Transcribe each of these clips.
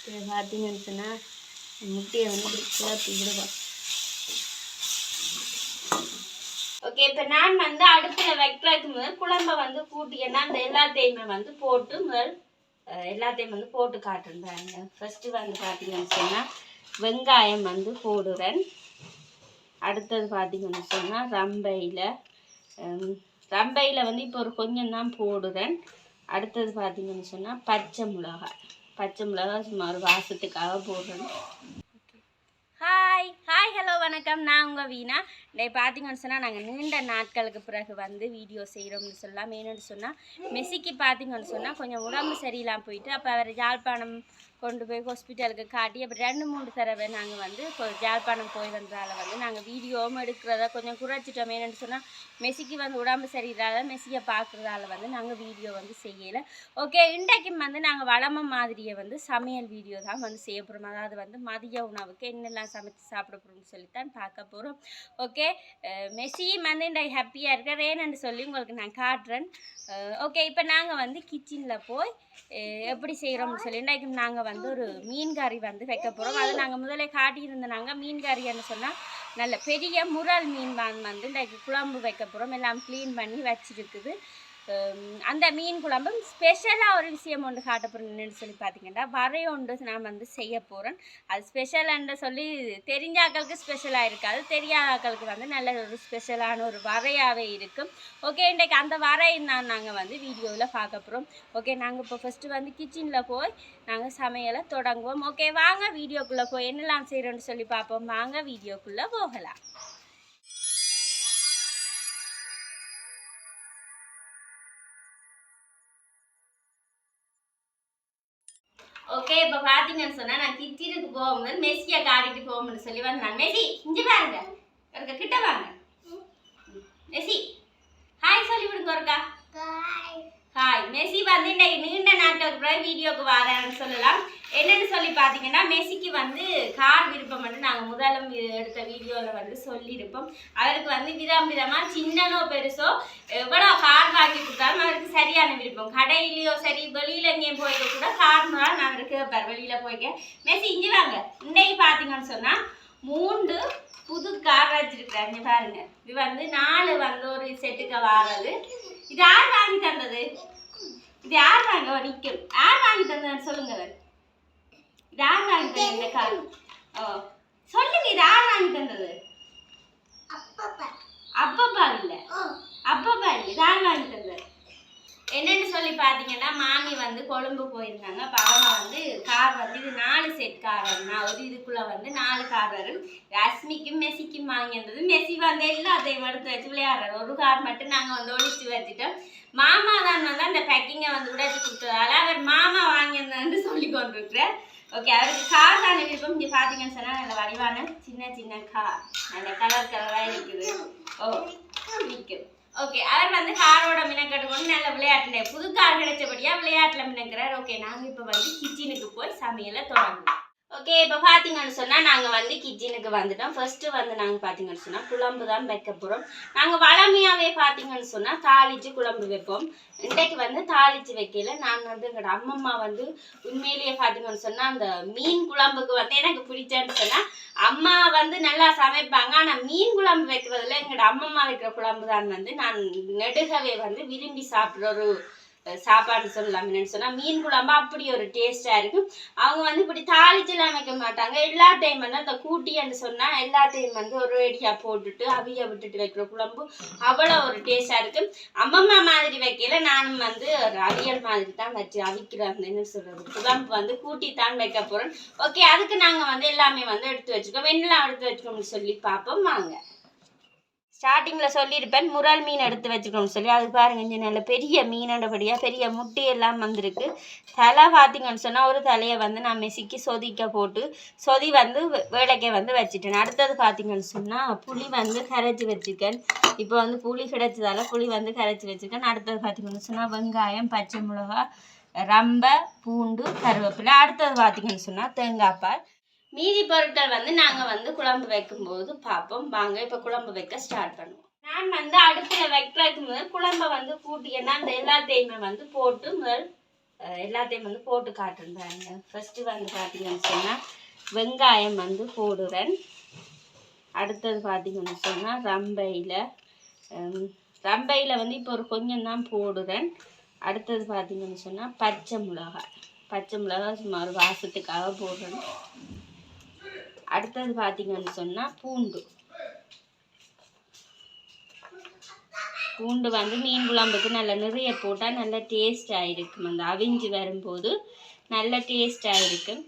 இதை பார்த்தீங்கன்னு சொன்னால் முட்டையை வந்து குழப்பி விடுவோம். ஓகே, இப்போ நான் வந்து அடுப்பில் வைக்கிறதுக்கு முதல் குழம்பை வந்து கூட்டியேன்னா அந்த எல்லாத்தையுமே வந்து போட்டு முதல் எல்லாத்தையும் வந்து போட்டு காட்டுறாங்க. ஃபஸ்ட்டு வந்து பார்த்தீங்கன்னு சொன்னால் வெங்காயம் வந்து போடுறேன். அடுத்தது பார்த்தீங்கன்னு சொன்னால் ரம்பையில் வந்து இப்போ ஒரு கொஞ்சம் தான் போடுறேன். அடுத்தது பார்த்தீங்கன்னு சொன்னால் பச்சை மிளகாய் சும்மா ஒரு வாசத்துக்காக போடுறேன். ஹாய் ஹலோ வணக்கம், நான் உங்கள் வீணா. இன்றைக்கு பார்த்தீங்கன்னு சொன்னால் நாங்கள் நீண்ட நாட்களுக்கு பிறகு வந்து வீடியோ செய்கிறோம்னு சொல்லலாம். ஏன்னு சொன்னால் மெஸ்ஸிக்கு பார்த்தீங்கன்னு சொன்னால் கொஞ்சம் உடம்பு சரியில்லாமல் போயிட்டு அப்போ அவர் யாழ்ப்பாணம் கொண்டு போய் ஹாஸ்பிட்டலுக்கு காட்டி அப்போ 2-3 தடவை நாங்கள் வந்து யாழ்ப்பாணம் போய் வந்ததால் வந்து நாங்கள் வீடியோவும் எடுக்கிறத கொஞ்சம் குறைச்சிட்டோம். ஏன்னு சொன்னால் மெஸ்ஸிக்கு வந்து உடம்பு சரியில்லாத மெஸ்ஸியை பார்க்குறதால வந்து நாங்கள் வீடியோ வந்து செய்யலை. ஓகே, இன்றைக்கும் வந்து நாங்கள் வளமை மாதிரியை வந்து சமையல் வீடியோ தான் வந்து செய்ய போகிறோம். அதாவது வந்து மதிய உணவுக்கு என்னெல்லாம் சமைச்சு சாப்பிட போகிறோம்னு சொல்லித்தான் பார்க்க போகிறோம். ஓகே, மெஸ்ஸியும் வந்து இன்றைக்கு ஹாப்பியாக இருக்கிறேன்னு சொல்லி உங்களுக்கு நான் காட்டுறேன். ஓகே, இப்போ நாங்கள் வந்து கிச்சனில் போய் எப்படி செய்கிறோம்னு சொல்லி இன்றைக்கு நாங்கள் வந்து ஒரு மீன் கறி வந்து வைக்க போகிறோம். அது நாங்கள் முதலே காட்டியிருந்தோம். மீன் கறின்னு சொன்னால் நல்ல பெரிய முரல் மீன் வந்து இன்றைக்கு குழம்பு வைக்க போகிறோம். எல்லாம் க்ளீன் பண்ணி வச்சுருக்குது. அந்த மீன் குழம்பு ஸ்பெஷலாக ஒரு விஷயம் ஒன்று காட்ட போகிறேன்னு சொல்லி பார்த்தீங்கன்னா வரை ஒன்று நான் வந்து செய்ய போகிறேன். அது ஸ்பெஷல்ன்னு சொல்லி தெரிஞ்சாக்களுக்கு ஸ்பெஷலாக இருக்காது, தெரியாதாக்களுக்கு வந்து நல்ல ஒரு ஸ்பெஷலான ஒரு வரையாகவே இருக்கும். ஓகே, இன்றைக்கு அந்த வரை தான் நாங்கள் வந்து வீடியோவில் பார்க்க போகிறோம். ஓகே, நாங்கள் இப்போ ஃபஸ்ட்டு வந்து கிச்சனில் போய் நாங்கள் சமையலை தொடங்குவோம். ஓகே, வாங்க வீடியோக்குள்ளே போய் என்னெல்லாம் செய்கிறோன்னு சொல்லி பார்ப்போம். வாங்க வீடியோக்குள்ளே போகலாம். ஓகே, இப்போ பார்த்தீங்கன்னு சொன்னால் நான் கிச்சனுக்கு போகும்போது மெஸ்ஸியை காட்டிட்டு போகும்போது சொல்லி வந்து நான் மெஸ்ஸி இங்கே பாருங்க ஒருக்கா கிட்ட வாங்க. மெஸ்ஸி ஹாய் சொல்லி விடுங்க ஒருக்கா. ஹாய். மெஸ்ஸி வந்து இன்றைக்கு நீண்ட நாட்களுக்கு பிறகு வீடியோக்கு வரேன்னு சொல்லலாம். என்னென்னு சொல்லி பார்த்தீங்கன்னா மெஸ்ஸிக்கு வந்து கார் விருப்பம் வந்து நாங்கள் முதலும் எடுத்த வீடியோவில் வந்து சொல்லியிருப்போம். அவருக்கு வந்து விதமாக சின்னனோ பெருசோ எவ்வளோ கார் வாங்கி கொடுத்தாலும் அவருக்கு சரியான விருப்பம். கடையிலையோ சரி வெளியில் எங்கேயும் போய்க்க கூட கார்னால நான் அவருக்கு கேட்பார் வெளியில் போய்க்க. மெஸ்ஸி இங்கே வாங்க. இன்றைக்கு பார்த்தீங்கன்னு சொன்னால் 3 புது கார் வச்சிருக்கிறாங்க. இங்கே பாருங்க, இது வந்து 4 வந்து ஒரு செட்டுக்கு வாரது. இது யார் வாங்கி தந்தது? இது யார் வாங்க நிற்கும்? யார் வாங்கி தந்ததுன்னு சொல்லுங்க. இது யார் வாங்கி தந்தது இந்த கார்? சொல்லுங்க, இது யார் வாங்கி தந்தது? அப்பப்பா இல்லை, அப்பப்பா இல்லை, இது யார் வாங்கி தந்தது? என்னென்னு சொல்லி பார்த்தீங்கன்னா மாமி வந்து கொழும்பு போயிருந்தாங்க. அப்போ அவங்க வந்து கார் வந்து இது 4 செட் கார் வரும்னா ஒரு இதுக்குள்ளே வந்து 4 கார் வரும். ரஷ்மிக்கும் மெஸ்ஸிக்கும் வாங்கியிருந்தது. மெஸ்ஸி வந்து எல்லாத்தையும் எடுத்து வச்சு விளையாடுறாரு. ஒரு கார் மட்டும் நாங்கள் வந்து ஒழிச்சு வச்சுட்டோம். மாமா தான் வந்து அந்த பேக்கிங்கை வந்து உடைச்சி கொடுத்ததால அவர் மாமா வாங்கியிருந்தான்னு சொல்லி கொண்டிருக்கிறார். ஓகே, அவருக்கு கார் தானே விருப்பம். இங்கே பார்த்தீங்கன்னு சொன்னால் நல்ல வடிவான சின்ன கார் நல்ல கலராக இருக்குது. நிற்கும். ஓகே, அவர் வந்து காரோட மினக்கட்டு கொண்டு நல்ல விளையாட்டுல புது கார் கிடைச்சபடியா விளையாட்டுல மினக்கிறார். ஓகே, நாங்கள் இப்போ வந்து கிச்சனுக்கு போய் சமையலை தொடங்குவோம். ஓகே, இப்போ பார்த்தீங்கன்னு சொன்னால் நாங்கள் வந்து கிச்சனுக்கு வந்துட்டோம். ஃபர்ஸ்ட்டு வந்து நாங்கள் பார்த்தீங்கன்னு சொன்னால் குழம்பு தான் வைக்க போகிறோம். நாங்கள் வளமையாகவே பார்த்தீங்கன்னு சொன்னால் தாளித்து குழம்பு வைப்போம். இன்றைக்கு வந்து தாளித்து வைக்கல. நான் வந்து எங்களோட அம்மம்மா வந்து உண்மையிலேயே பார்த்தீங்கன்னு சொன்னால் அந்த மீன் குழம்புக்கு வந்து எனக்கு பிடிச்சேன்னு சொன்னால் அம்மா வந்து நல்லா சமைப்பாங்க. ஆனால் மீன் குழம்பு வைக்கிறதுல எங்களோட அம்மம்மா வைக்கிற குழம்பு தான் வந்து நான் நெடுகவே வந்து விரும்பி சாப்பிட்ற ஒரு சாப்பாடு சொல்லலாம். என்னன்னு சொன்னால் மீன் குழம்பு அப்படி ஒரு டேஸ்ட்டாக இருக்கும். அவங்க வந்து இப்படி தாளிச்செல்லாம் வைக்க மாட்டாங்க. எல்லா டைம் வந்து அந்த கூட்டின்னு சொன்னால் எல்லாத்தையும் வந்து ஒரு ரெடியாக போட்டுட்டு அவிய விட்டுட்டு வைக்கிற குழம்பு அவ்வளோ ஒரு டேஸ்ட்டாக இருக்கும். அம்மம்மா மாதிரி வைக்கல, நானும் வந்து ஒரு அவியல் மாதிரி தான் வச்சு அவிக்கிறேன். என்ன சொல்கிறது, குழம்பு வந்து கூட்டி தான் வைக்க போகிறோம். ஓகே, அதுக்கு நாங்கள் வந்து எல்லாமே வந்து எடுத்து வச்சுக்கோம். என்னெல்லாம் எடுத்து வச்சுக்கோம்னு சொல்லி பார்ப்போம் வாங்க. ஸ்டார்டிங்கில் சொல்லியிருப்பேன் முரல் மீன் எடுத்து வச்சுக்கணும்னு சொல்லி. அது பாருங்க, இங்கே நல்ல பெரிய மீனோடபடியாக பெரிய முட்டையெல்லாம் வந்திருக்கு. தலை பார்த்தீங்கன்னு சொன்னால் ஒரு தலையை வந்து நான் மெஸ்ஸிக்கு சொதிக்க போட்டு சொதி வந்து வேலைக்கே வந்து வச்சுட்டேன். அடுத்தது பார்த்தீங்கன்னு சொன்னால் புளி வந்து கரைச்சி வச்சுருக்கேன். இப்போ வந்து புளி கிடைச்சதால புளி வந்து கரைச்சி வச்சுருக்கேன். அடுத்தது பார்த்தீங்கன்னு சொன்னால் வெங்காயம், பச்சை மிளகா, ரம்பை, பூண்டு, கருவேப்பிலை. அடுத்தது பார்த்தீங்கன்னு சொன்னால் தேங்காய் பால். மீதி பொருட்கள் வந்து நாங்கள் வந்து குழம்பு வைக்கும்போது பார்ப்போம். வாங்க இப்போ குழம்பு வைக்க ஸ்டார்ட் பண்ணுவோம். நான் வந்து அடுப்பில் வைக்கிறதுக்கு முதல் குழம்பை வந்து கூட்டியேன்னா அந்த எல்லாத்தையுமே வந்து போட்டு முதல் எல்லாத்தையும் வந்து போட்டு காட்டுறாங்க. ஃபஸ்ட்டு வந்து பார்த்தீங்கன்னு சொன்னால் வெங்காயம் வந்து போடுறேன். அடுத்தது பார்த்தீங்கன்னு சொன்னால் ரம்பையில் வந்து இப்போ ஒரு கொஞ்சம் தான் போடுறேன். அடுத்தது பார்த்தீங்கன்னு சொன்னால் பச்சை மிளகாய் சும்மா ஒரு வாசத்துக்காக போடுறேன். அடுத்தது பார்த்தீங்கன்னு சொன்னால் பூண்டு வந்து மீன் குழம்புக்கு நல்ல நிறைய போட்டால் நல்ல டேஸ்டாக இருக்கும். அந்த அவிஞ்சு வரும்போது நல்ல டேஸ்டாக இருக்கும்.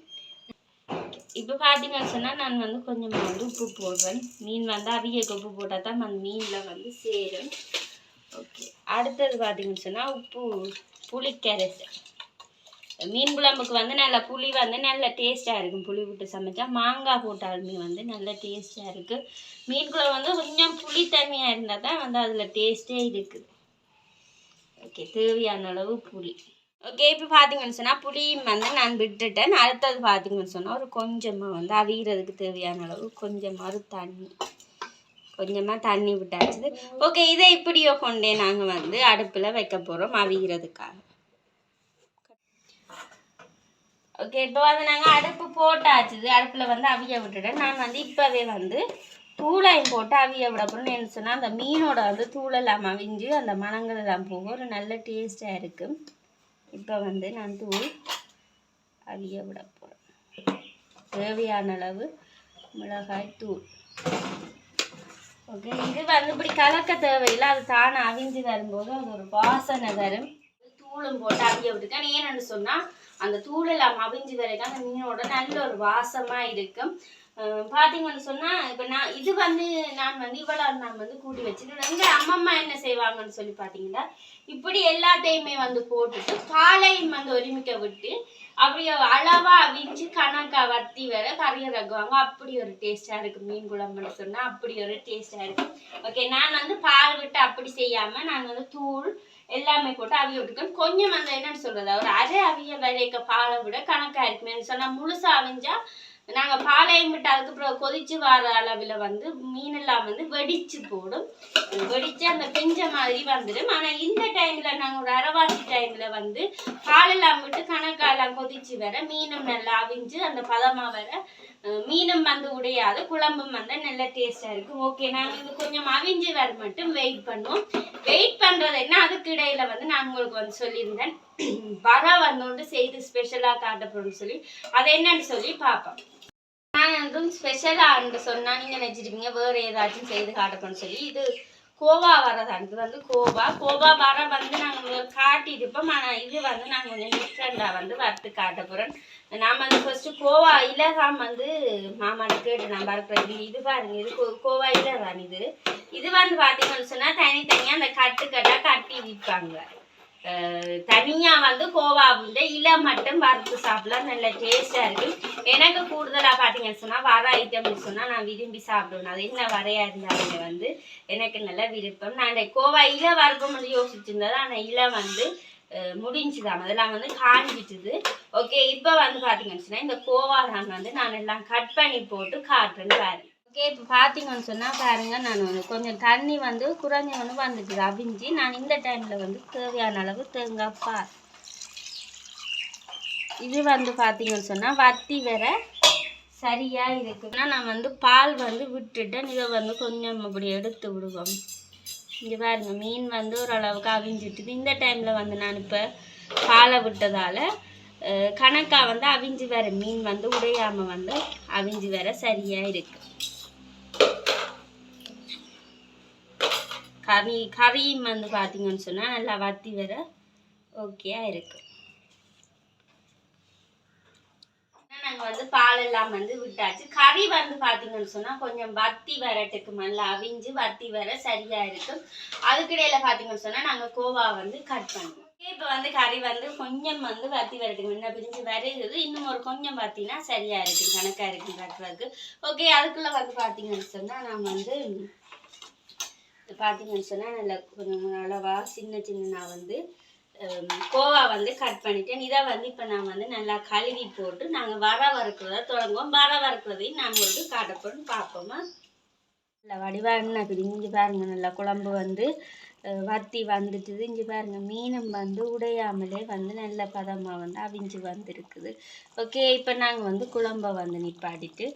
இப்போ பார்த்தீங்கன்னு சொன்னால் நான் வந்து கொஞ்சமாக வந்து உப்பு போடுறேன். மீன் வந்து அவியக்கு உப்பு போட்டால் தான் அந்த மீனில் வந்து சேரும். ஓகே, அடுத்தது பார்த்தீங்கன்னு சொன்னால் புளிக்கரைசல். மீன் குழம்புக்கு வந்து நல்ல புளி வந்து நல்ல டேஸ்ட்டாக இருக்கும். புளி விட்டு சமைச்சா மாங்காய் போட்டாலுமே வந்து நல்ல டேஸ்ட்டாக இருக்குது. மீன் குழம்பு வந்து கொஞ்சம் புளி தண்ணியாக இருந்தால் தான் வந்து அதில் டேஸ்ட்டே இருக்குது. ஓகே, தேவையான அளவு புளி. ஓகே, இப்போ பார்த்தீங்கன்னு சொன்னால் புளியும் வந்து நான் விட்டுட்டேன். அடுத்தது பார்த்தீங்கன்னு சொன்னால் ஒரு கொஞ்சமாக வந்து அவிகிறதுக்கு தேவையான அளவு கொஞ்சமாக தண்ணி விட்டாச்சு. ஓகே, இதை இப்படியோ கொண்டே நாங்கள் வந்து அடுப்பில் வைக்க போகிறோம் அவிகிறதுக்காக. ஓகே, இப்போ வந்து நாங்கள் அடுப்பு போட்டாச்சு. அடுப்பில் வந்து அவிய விட்டுட்டேன். நான் வந்து இப்போவே வந்து தூளையும் போட்டு அவிய விட போகிறேன்னு என்ன சொன்னால் அந்த மீனோட வந்து தூளெல்லாம் அவிஞ்சு அந்த மணங்கள் எல்லாம் போக ஒரு நல்ல டேஸ்ட்டாக இருக்கும். இப்போ வந்து நான் தூள் அவிய விட போகிறேன். தேவையான அளவு மிளகாய் தூள். ஓகே, இது வந்து இப்படி கலக்க தேவையில்லை. அது தானே அவிஞ்சு வரும்போது அது ஒரு வாசனை தரும். தூளும் போட்டு அவிய விட்டுருக்கேன். ஏன்னு சொன்னால் அந்த தூளெல்லாம் அவிஞ்சு வரைக்கும் அந்த மீனோட நல்ல ஒரு வாசமாக இருக்கும். பார்த்தீங்கன்னு சொன்னால் இப்போ இது வந்து நான் வந்து இவ்வளோ நான் வந்து கூட்டி வச்சுட்டு எங்கள் அம்மம்மா என்ன செய்வாங்கன்னு சொல்லி பார்த்தீங்கன்னா இப்படி எல்லாத்தையுமே வந்து போட்டுட்டு பாலையும் வந்து ஒருமிக்க விட்டு அப்படியே அளவாக அவிஞ்சு கணக்காக வத்தி வர கறியை ரக்குவாங்க. அப்படி ஒரு டேஸ்ட்டாக இருக்குது. மீன் குழம்புன்னு சொன்னால் அப்படி ஒரு டேஸ்ட்டாக இருக்கும். ஓகே, நான் வந்து பால் விட்டு அப்படி செய்யாமல் நான் வந்து தூள் எல்லாமே போட்டு அவிய விட்டுக்கணும். கொஞ்சம் அந்த என்னன்னு சொல்கிறது ஒரு அரை அவிய வரைக்க பாலை விட கணக்காக இருக்குமேன்னு சொன்னால் முழுசாக அவிஞ்சா நாங்கள் பாலையும் விட்டு அதுக்கப்புறம் கொதிச்சு வர அளவில் வந்து மீனெல்லாம் வந்து வெடிச்சு போடும். வெடிச்சு அந்த பிஞ்ச மாதிரி வந்துடும். ஆனால் இந்த டைமில் நாங்கள் ஒரு அரைவாசி டைமில் வந்து பாலெல்லாம் விட்டு கணக்காலாம் கொதிச்சு வர மீனும் நல்லா அவிஞ்சு அந்த பதமாக வர மீனும் வந்து உடையாது, குழம்பும் வந்து நல்ல டேஸ்டாக இருக்கும். ஓகே, நாங்கள் இது கொஞ்சம் அவிஞ்சு வர மட்டும் வெயிட் பண்ணுவோம். வெயிட் பண்ணுறது என்ன அதுக்கு இடையில வந்து நான் உங்களுக்கு வந்து சொல்லியிருந்தேன் வர வந்து செய்து ஸ்பெஷலாக காட்டப்படும் சொல்லி அதை என்னன்னு சொல்லி பார்ப்போம். நான் என்றும் ஸ்பெஷலாக சொன்னால் நீங்கள் நினச்சிருப்பீங்க வேறு ஏதாச்சும் செய்து காட்டப்படும் சொல்லி. இது கோவா வரதான். இது வந்து கோவா வர வந்து நாங்கள் காட்டியிருப்போம். ஆனால் இது வந்து நாங்கள் கொஞ்சம் டிஃப்ரெண்டாக வந்து வறுத்து காட்ட போகிறோம். நான் வந்து ஃபர்ஸ்ட்டு கோவா இலகாம் வந்து மாமாட்ட கேட்டு நான் பார்க்குறது. இது பாருங்க, இது கோவா இலகான். இது வந்து பார்த்தீங்கன்னு சொன்னால் தனித்தனியாக அந்த கட்டாக கட்டி விற்பாங்க. தனியாக வந்து கோவா வந்து இலை மட்டும் வறுத்து சாப்பிடலாம், நல்ல டேஸ்ட்டாக இருக்கும். எனக்கு கூடுதலாக பார்த்தீங்கன்னு சொன்னால் வர ஐட்டம்னு சொன்னால் நான் விரும்பி சாப்பிடுவேன். அது என்ன வரையா இருந்தாலுமே வந்து எனக்கு நல்ல விருப்பம். நான் இந்த கோவா இலை வறுப்பம் வந்து யோசிச்சுருந்தது. ஆனால் இலை வந்து முடிஞ்சுதான், அதெல்லாம் வந்து காஞ்சிட்டுது. ஓகே, இப்போ வந்து பார்த்தீங்கன்னு சொன்னால் இந்த கோவா வந்து நான் எல்லாம் கட் பண்ணி போட்டு காட்டுறேன்னு பாருங்க. ஓகே, இப்போ பார்த்தீங்கன்னு சொன்னால் பாருங்க, நான் வந்து கொஞ்சம் தண்ணி வந்து குறைஞ்சி வந்து வந்துட்டு அவிஞ்சு நான் இந்த டைமில் வந்து தேவையான அளவு தேங்காய் பால் இது வந்து பார்த்தீங்கன்னு சொன்னால் வத்தி வர சரியாக இருக்குன்னா நான் வந்து பால் வந்து விட்டுட்டேன். இதை வந்து கொஞ்சம் அப்படி எடுத்து விடுவோம். இங்கே பாருங்க, மீன் வந்து ஓரளவுக்கு அவிஞ்சிட்டுது. இந்த டைமில் வந்து நான் இப்போ பாலை விட்டதால் கணக்காக வந்து அவிஞ்சு வர மீன் வந்து உடையாமல் வந்து அவிஞ்சு வர சரியாக இருக்கு. கறியும் வந்து பார்த்தீங்கன்னு சொன்னால் நல்லா வத்தி வர ஓகேயா இருக்கு. நாங்கள் வந்து பாலெல்லாம் வந்து விட்டாச்சு. கறி வந்து பார்த்தீங்கன்னு சொன்னால் கொஞ்சம் வத்தி வரட்டுக்கு நல்லா அவிஞ்சு வத்தி வர சரியாக இருக்கும். அதுக்கிடையில பார்த்தீங்கன்னு சொன்னால் நாங்கள் கோவா வந்து கட் பண்ணுவோம். இப்போ வந்து கறி வந்து கொஞ்சம் வந்து வத்தி வரட்டுக்கு முன்ன பிரிஞ்சு வருகிறது. இன்னும் ஒரு கொஞ்சம் பார்த்தீங்கன்னா சரியாக இருக்குது, கணக்காக இருக்குது கட்டுறதுக்கு. ஓகே, அதுக்குள்ளே வந்து பார்த்தீங்கன்னு சொன்னால் நான் வந்து பார்த்தீங்கன்னு சொன்னால் நல்லா கொஞ்சம் அளவா சின்ன வந்து கோவா வந்து கட் பண்ணிட்டேன். இதை வந்து இப்போ நான் வந்து நல்லா கழுவி போட்டு நாங்கள் வர வறுக்கிறத தொடங்குவோம். வர வறுக்கிறதையும் நாங்கள் வந்து காட்டப்போன்னு பார்ப்போமா. நல்லா வடிவாக என்ன பிடிங்க பாருங்க. நல்லா குழம்பு வந்து வத்தி வந்துட்டுது. இங்கே பாருங்க மீனும் வந்து உடையாமலே வந்து நல்ல பதமாக வந்து அவிஞ்சு வந்திருக்குது. ஓகே, இப்போ நாங்கள் வந்து குழம்ப வந்து நிப்பாட்டிட்டு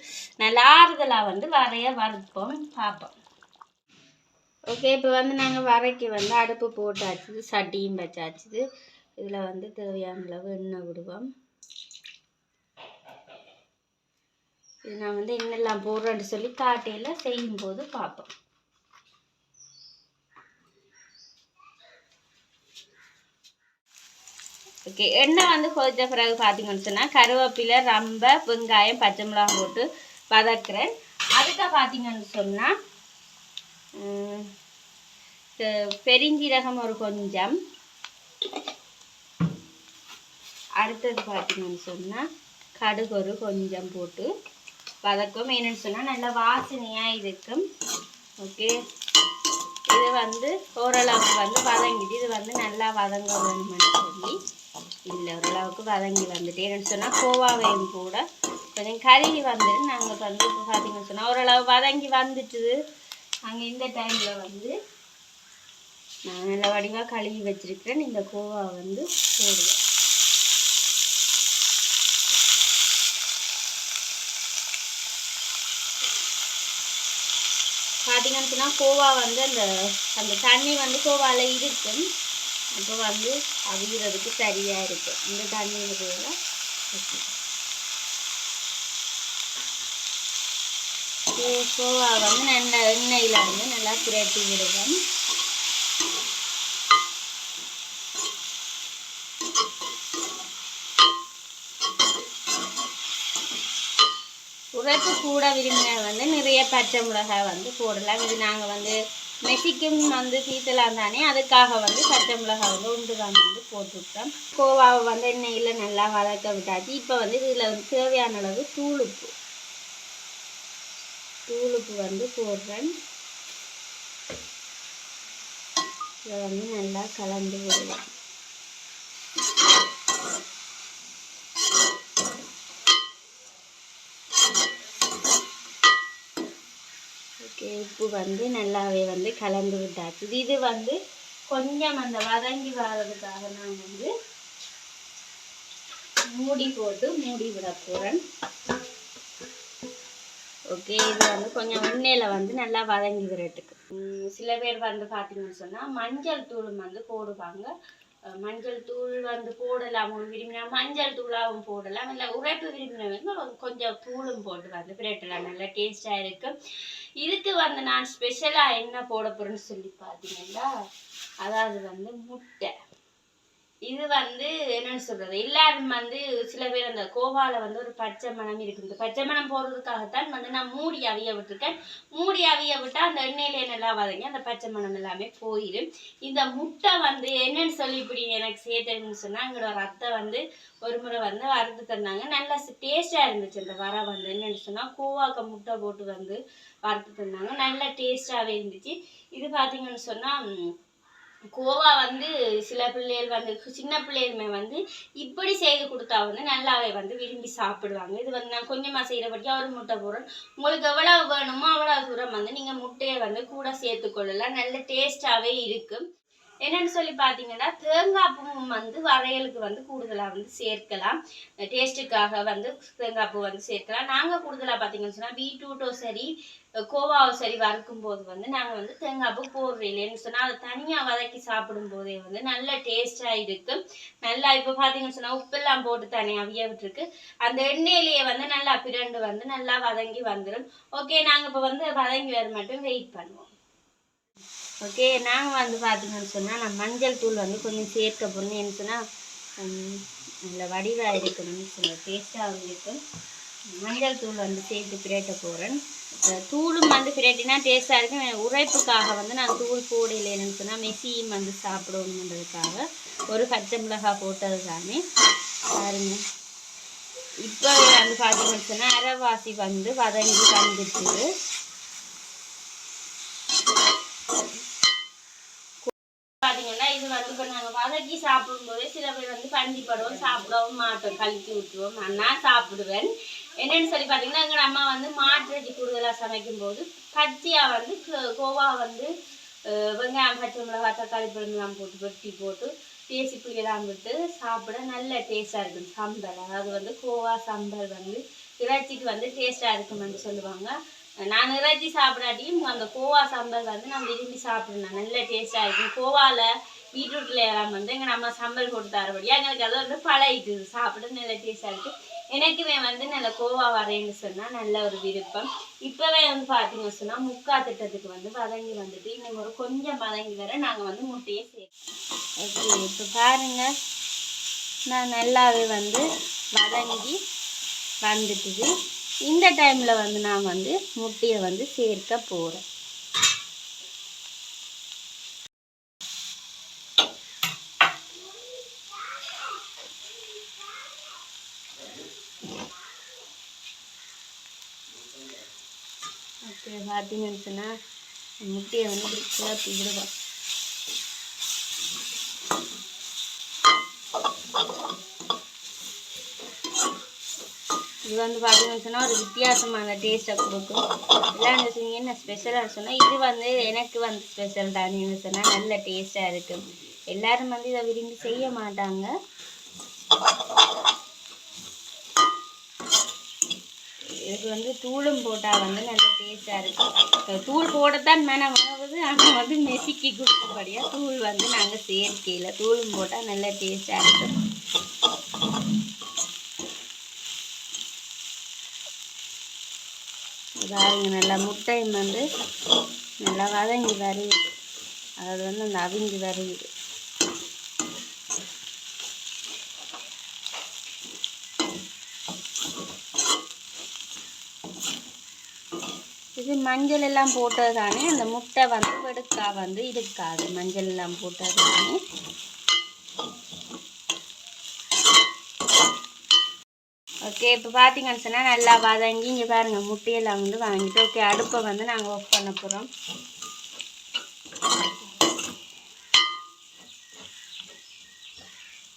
நல்லா ஆறுதலாக வந்து வரைய வறுப்போம் பார்ப்போம். ஓகே, இப்போ வந்து நாங்கள் வரைக்கு வந்து அடுப்பு போட்டாச்சுது, சட்டியும் வச்சாச்சுது. இதில் வந்து தேவையான அளவு எண்ணெய் விடுவோம். இது நான் வந்து என்னெல்லாம் போடுறேன்னு சொல்லி காட்டையில் செய்யும்போது பார்ப்போம். ஓகே, எண்ணெய் வந்து கொதித்த பிறகு பார்த்தீங்கன்னு சொன்னால் கருவேப்பிலை, ரம்பை, வெங்காயம், பச்சை மிளகாய் போட்டு வதக்குறேன். அதுக்கு பார்த்தீங்கன்னு சொன்னால் பெருஞ்சீரகம் ஒரு கொஞ்சம், அடுத்தது பார்த்தீங்கன்னு சொன்னால் கடுகு ஒரு கொஞ்சம் போட்டு வதக்கும். என்னென்னு சொன்னால் நல்லா வாசனையாக இருக்கும். ஓகே, இது வந்து ஓரளவுக்கு வந்து வதங்கிட்டு இது வந்து நல்லா வதங்க வேணும்னு சொல்லி இல்லை ஓரளவுக்கு வதங்கி வந்துட்டு என்னென்னு சொன்னால் கோவாவையும் கூட கொஞ்சம் கருகி வந்துட்டு நாங்கள் வந்து இப்போ பார்த்தீங்கன்னு சொன்னால் ஓரளவு வதங்கி வந்துட்டுது. அங்கே இந்த டைமில் வந்து நான் நல்ல வடிவாக கழுவி வச்சிருக்கிறேன். இந்த கோவாவை வந்து போடுவேன். பார்த்தீங்கன்னு சொன்னால் கோவா வந்து அந்த தண்ணி வந்து கோவாவில் இருக்கும். அப்போ வந்து அவிகிறதுக்கு சரியாக இருக்கும். இந்த தண்ணி இருக்கிறதுல கோவா வந்து நல்ல எண்ணெயில் வந்து நல்லா திரட்டி விடுவோம். உரைப்பு கூட விரும்பின வந்து நிறைய பச்சை மிளகாய் வந்து போடலாம். இது நாங்கள் வந்து மெசிக்கும் வந்து தீத்தலாம் தானே, அதுக்காக வந்து பச்சை மிளகாய் வந்து ஒன்று தான் வந்து போட்டுவிட்டோம். கோவாவை வந்து எண்ணெயில் நல்லா வதக்க விட்டாச்சு. இப்போ வந்து இதில் வந்து தேவையான அளவு தூளுப்பு வந்து போடுறேன். இதை வந்து நல்லா கலந்து விடுவேன். ஓகே, உப்பு வந்து நல்லாவே வந்து கலந்து விட்டாச்சு. இது வந்து கொஞ்சம் அந்த வதங்கி வர்றதுக்காக நான் வந்து மூடி போட்டு மூடி விட போகிறேன். ஓகே, இது வந்து கொஞ்சம் எண்ணெயில் வந்து நல்லா வதங்கி விடுறதுக்கு. சில பேர் வந்து பார்த்தீங்கன்னு சொன்னால் மஞ்சள் தூளும் வந்து போடுவாங்க. மஞ்சள் தூள் வந்து போடலாம், விரும்பினா மஞ்சள் தூளாகவும் போடலாம். இல்லை உரைப்பு விரும்பினவங்க கொஞ்சம் தூளும் போட்டு வந்து பிரட்டலாம், நல்லா டேஸ்டாக இருக்கும். இதுக்கு வந்து நான் ஸ்பெஷலாக என்ன போட போகிறேன்னு சொல்லி பார்த்தீங்கன்னா, அதாவது வந்து முட்டை. இது வந்து என்னன்னு சொல்றது, எல்லாரும் வந்து சில பேர் அந்த கோவாவில் வந்து ஒரு பச்சை மணம் இருக்குது. இந்த பச்சை மணம் போடுறதுக்காகத்தான் வந்து நான் மூடி அவிய விட்டுருக்கேன். மூடி அவிய விட்டால் அந்த எண்ணெயிலே நல்லா வதங்கி அந்த பச்சை மணம் எல்லாமே போயிடும். இந்த முட்டை வந்து என்னன்னு சொல்லி இப்படி எனக்கு சேர்த்துன்னு சொன்னால், எங்களோட அத்தை வந்து ஒரு முறை வந்து வறுத்து தந்தாங்க. நல்லா டேஸ்டாக இருந்துச்சு. அந்த வர வந்து என்னன்னு சொன்னால் கோவாக்க முட்டை போட்டு வந்து வறுத்து தந்தாங்க. நல்லா டேஸ்டாகவே இருந்துச்சு. இது பார்த்தீங்கன்னு சொன்னால் கோவா வந்து சில பிள்ளைகள் வந்து சின்ன பிள்ளைகளுமே வந்து இப்படி செய்து கொடுத்தா வந்து நல்லாவே வந்து விரும்பி சாப்பிடுவாங்க. இது வந்து நான் கொஞ்சமாக செய்கிறபடியாக ஒரு முட்டை போடுறேன். உங்களுக்கு எவ்வளவு வேணுமோ அவ்வளோ தூரம் வந்து நீங்கள் முட்டையை வந்து கூட சேர்த்துக்கொள்ளலாம். நல்ல டேஸ்டாகவே இருக்கும். என்னன்னு சொல்லி பார்த்தீங்கன்னா, தேங்காய் பூவும் வந்து வரையலுக்கு வந்து கூடுதலாக வந்து சேர்க்கலாம். டேஸ்ட்டுக்காக வந்து தேங்காய் பூ வந்து சேர்க்கலாம். நாங்கள் கூடுதலாக பார்த்தீங்கன்னு சொன்னால் பீட்ரூட்டோ சரி கோவாவோ சரி வறுக்கும் போது வந்து நாங்கள் வந்து தேங்காய் பூ போடுறோம். இல்லைன்னு சொன்னால் அதை தனியாக வதக்கி சாப்பிடும் போதே வந்து நல்ல டேஸ்டாக இருக்கும். நல்லா இப்போ பார்த்தீங்கன்னு சொன்னால் உப்பெல்லாம் போட்டு தனியாக அவிய விட்டுருக்கு. அந்த எண்ணெயிலேயே வந்து நல்லா பிரண்டு வந்து நல்லா வதங்கி வந்துடும். ஓகே, நாங்கள் இப்போ வந்து வதங்கி வர மட்டும் வெயிட் பண்ணுவோம். ஓகே, நாங்கள் வந்து பார்த்தீங்கன்னு சொன்னால் நான் மஞ்சள் தூள் வந்து கொஞ்சம் சேர்க்க போகிறேன்னு என்ன சொன்னால் நல்ல வடிவாக இருக்கணும்னு சொன்ன டேஸ்ட்டாக இருக்கும். மஞ்சள் தூள் வந்து சேர்த்து பிரட்ட போகிறேன். தூளும் வந்து பிரட்டினா டேஸ்ட்டாக இருக்கும். உரைப்புக்காக வந்து நான் தூள் போடலைன்னு சொன்னால் மெசியும் வந்து சாப்பிடணுன்றதுக்காக ஒரு பச்சை மிளகாய் போட்டது தானே பாருங்க. இப்போ வந்து பார்த்தீங்கன்னு சொன்னால் அரைவாசி வந்து வதங்கி வந்துட்டு பார்த்தீங்கன்னா இது வந்து இப்போ நாங்கள் வதக்கி சாப்பிடும்போதே சில பேர் வந்து பண்டிப்படவும் சாப்பிடவும் மாட்டோம், கழித்து விட்டுருவோம். நான் சாப்பிடுவேன். என்னென்னு சொல்லி பார்த்தீங்கன்னா, எங்கள் அம்மா வந்து மாட்டு கூடுதலாக சமைக்கும் போது பச்சையாக வந்து கோவா வந்து வெங்காயம் பச்சை மிளகாய் தக்காளி பழமெல்லாம் போட்டு வெட்டி போட்டு தேசி புளியெல்லாம் விட்டு சாப்பிட நல்ல டேஸ்ட்டாக இருக்கும் சம்பல். அதாவது வந்து கோவா சம்பல் வந்து இறைச்சிக்கு வந்து டேஸ்ட்டாக இருக்குமென்னு சொல்லுவாங்க. நான் இறைச்சி சாப்பிடாட்டியும் அந்த கோவா சம்பல் வந்து நான் விரும்பி சாப்பிடுவேன். நல்ல டேஸ்ட்டாக இருக்கும். கோவாவில் பீட்ரூட்டில் எல்லாம் வந்து எங்கள் நம்ம சம்பல் போட்டு தரபடியாக எங்களுக்கு அது வந்து பழகிட்டுது சாப்பிட நல்ல டேஸ்ட்டாக இருக்குது. எனக்குமே வந்து நல்ல கோவா வரேன்னு சொன்னால் நல்ல ஒரு விருப்பம். இப்போவே வந்து பார்த்தீங்கன்னு சொன்னால் முக்கா திட்டத்துக்கு வந்து வதங்கி வந்துட்டு இன்னும் ஒரு கொஞ்சம் வதங்கி வர நாங்கள் வந்து முட்டையை சேர்ப்போம். ஓகே, இப்போ பாருங்கள் நான் நல்லாவே வந்து வதங்கி வந்துட்டுது. இந்த டைமில் வந்து நான் வந்து முட்டையை வந்து சேர்க்க போகிறேன். ஓகே, பார்த்தீங்கன்னு சொன்னால் முட்டையை வந்து இப்படி சேர்த்து விடுவோம். இது வந்து பார்த்தீங்கன்னு சொன்னால் ஒரு வித்தியாசமான டேஸ்ட்டை கொடுக்கும். எல்லாம் சொன்னீங்க என்ன ஸ்பெஷலாக சொன்னால் இது வந்து எனக்கு வந்து ஸ்பெஷல் தானேன்னு சொன்னால் நல்ல டேஸ்ட்டாக இருக்கும். எல்லோரும் வந்து இதை விரும்பி செய்ய மாட்டாங்க. இதுக்கு வந்து தூளும் போட்டால் வந்து நல்ல டேஸ்ட்டாக இருக்கும். தூள் போடத்தான் மனமாகுது, ஆனால் வந்து மெசிக்கி கொடுத்தபடியாக தூள் வந்து நாங்கள் சேர்க்கையில் தூளும் போட்டால் நல்ல டேஸ்ட்டாக இருக்கும். பாருங்க நல்லா முட்டையும் வந்து நல்லா வதங்கி வருது. அது வந்து அந்த அவிஞ்சு வருது. இது மஞ்சள் எல்லாம் போட்டது தானே அந்த முட்டை வந்து வெடுக்கா வந்து இருக்காது. மஞ்சள் எல்லாம் போட்டது தானே. ஓகே, இப்போ பார்த்தீங்கன்னு சொன்னால் நல்லா வதங்கி இங்கே பாருங்கள் முட்டையெல்லாம் வந்து வாங்கிட்டு ஓகே அடுப்பை வந்து நாங்கள் ஆஃப் பண்ண போகிறோம்.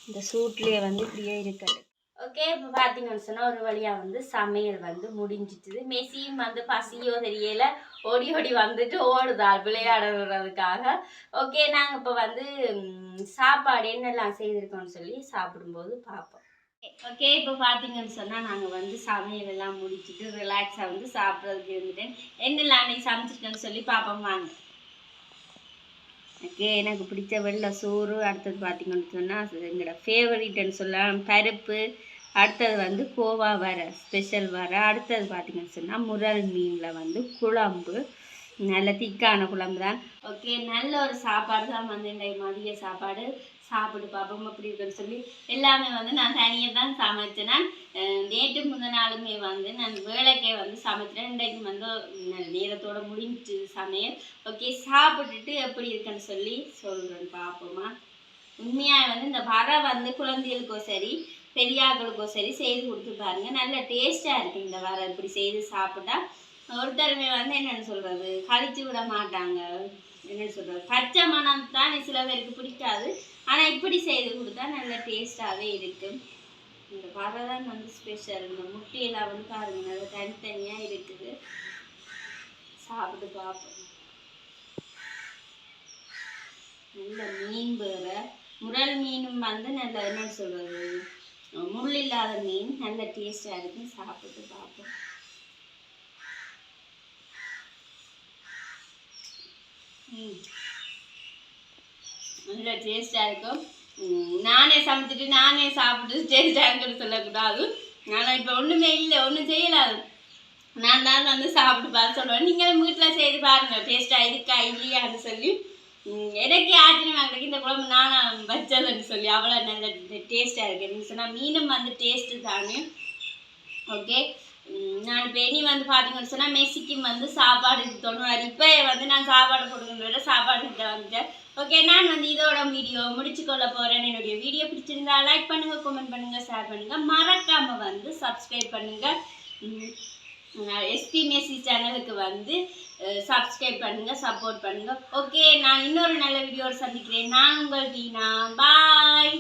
இந்த சூட்லேயே வந்து இப்படியே இருக்காது. ஓகே, இப்போ பார்த்தீங்கன்னு சொன்னால் ஒரு வழியாக வந்து சமையல் வந்து முடிஞ்சிட்டுது. மெஸ்ஸியும் வந்து பசியோ தெரியல ஓடி ஓடி வந்துட்டு ஓடுதாள் விளையாடுறதுக்காக. ஓகே, நாங்கள் இப்போ வந்து சாப்பாடு என்னெல்லாம் செய்திருக்கோம்னு சொல்லி சாப்பிடும்போது பார்ப்போம். ஓகே, இப்போ பார்த்தீங்கன்னு சொன்னால் நாங்கள் வந்து சமையல் எல்லாம் முடிச்சுட்டு ரிலாக்ஸாக வந்து சாப்பிட்றதுக்கு இருந்துட்டேன். என்னெல்லாம் அன்றைக்கி சமைச்சிட்டேன்னு சொல்லி பார்ப்போம் வாங்க. ஓகே, எனக்கு பிடிச்ச வெள்ளை சோறு. அடுத்தது பார்த்தீங்கன்னு சொன்னால் எங்களோட ஃபேவரட்னு சொல்லலாம் பருப்பு. அடுத்தது வந்து கோவா வர ஸ்பெஷல் வர. அடுத்தது பார்த்தீங்கன்னு சொன்னால் முரல் மீனில் வந்து குழம்பு, நல்ல திக்கான குழம்பு தான். ஓகே, நல்ல ஒரு சாப்பாடு தான் வந்து இன்றைக்கு மதிய சாப்பாடு. சாப்பிட்டு பார்ப்போம் அப்படி இருக்குன்னு சொல்லி எல்லாமே வந்து நான் தனியாக தான் சமைச்சேன். நான் நேற்று முந்தின நாளுமே வந்து நான் வேலைக்கே வந்து சமைச்சிட்டேன். இன்றைக்கு வந்து நேரத்தோடு முடிஞ்சு சமையல். ஓகே, சாப்பிட்டுட்டு எப்படி இருக்குன்னு சொல்லி சொல்கிறேன் பார்ப்போமா. உண்மையாக வந்து இந்த வர வந்து குழந்தைகளுக்கோ சரி பெரியார்களுக்கோ சரி செய்து கொடுத்து பாருங்க. நல்ல டேஸ்ட்டாக இருக்குது. இந்த வர இப்படி செய்து சாப்பிட்டா ஒருத்தருமே வந்து என்னென்னு சொல்கிறது கழிச்சு விட மாட்டாங்க. என்னென்னு சொல்கிறது பச்சை மனம் தான் சில பேருக்கு பிடிக்காது. ஆனால் இப்படி செய்து கொடுத்தா நல்ல டேஸ்ட்டாகவே இருக்குது. இந்த வர தான் வந்து ஸ்பெஷல். இந்த முட்டையெல்லாம் வந்து பாருங்க நல்ல தனித்தனியாக இருக்குது. சாப்பிட்டு பார்ப்போம். நல்ல மீன் வேறு முரல் மீனும் வந்து நல்ல என்னென்னு சொல்கிறது முள் இல்லாத மீன் நல்ல டேஸ்டாக இருக்கும். சாப்பிட்டு பார்ப்போம். நல்ல டேஸ்டாக இருக்கும். நானே சமைச்சிட்டு நானே சாப்பிட்டு டேஸ்டாக சொல்லக்கூடாது. ஆனால் இப்போ ஒன்றுமே இல்லை, ஒன்றும் செய்யலாது. நான் தான் வந்து சாப்பிட்டு பார்த்து சொல்லுவேன். நீங்களும் வீட்டில் செய்து பாருங்கள் டேஸ்ட்டாக இருக்கா இல்லையான்னு சொல்லி. எனக்கு ஆச்சரியமாக கிடைக்கும் இந்த குழம்பு நான் வச்சதுன்னு சொல்லி. அவ்வளோ நல்ல டேஸ்ட்டாக இருக்குன்னு சொன்னால் மீனும் வந்து டேஸ்ட்டு தானே. ஓகே, நான் இப்போ இனி வந்து பார்த்தீங்கன்னு சொன்னால் மெஸ்ஸிக்கும் வந்து சாப்பாடு தொண்ணுவார். இப்போ வந்து நான் சாப்பாடு கொடுக்கணுன்ற சாப்பாடு கிட்ட வந்துட்டேன். ஓகே, நான் வந்து இதோட வீடியோ முடிச்சுக்கொள்ள போகிறேன். என்னுடைய வீடியோ பிடிச்சிருந்தா லைக் பண்ணுங்கள், கமெண்ட் பண்ணுங்கள், ஷேர் பண்ணுங்கள். மறக்காமல் வந்து சப்ஸ்கிரைப் பண்ணுங்கள். எஸ்பி மெஸ்ஸி சேனலுக்கு வந்து சப்ஸ்கிரைப் பண்ணுங்கள், சப்போர்ட் பண்ணுங்கள். ஓகே, நான் இன்னொரு நல்ல வீடியோவில் சந்திக்கிறேன். நான் உங்கள் வீணா. பாய்.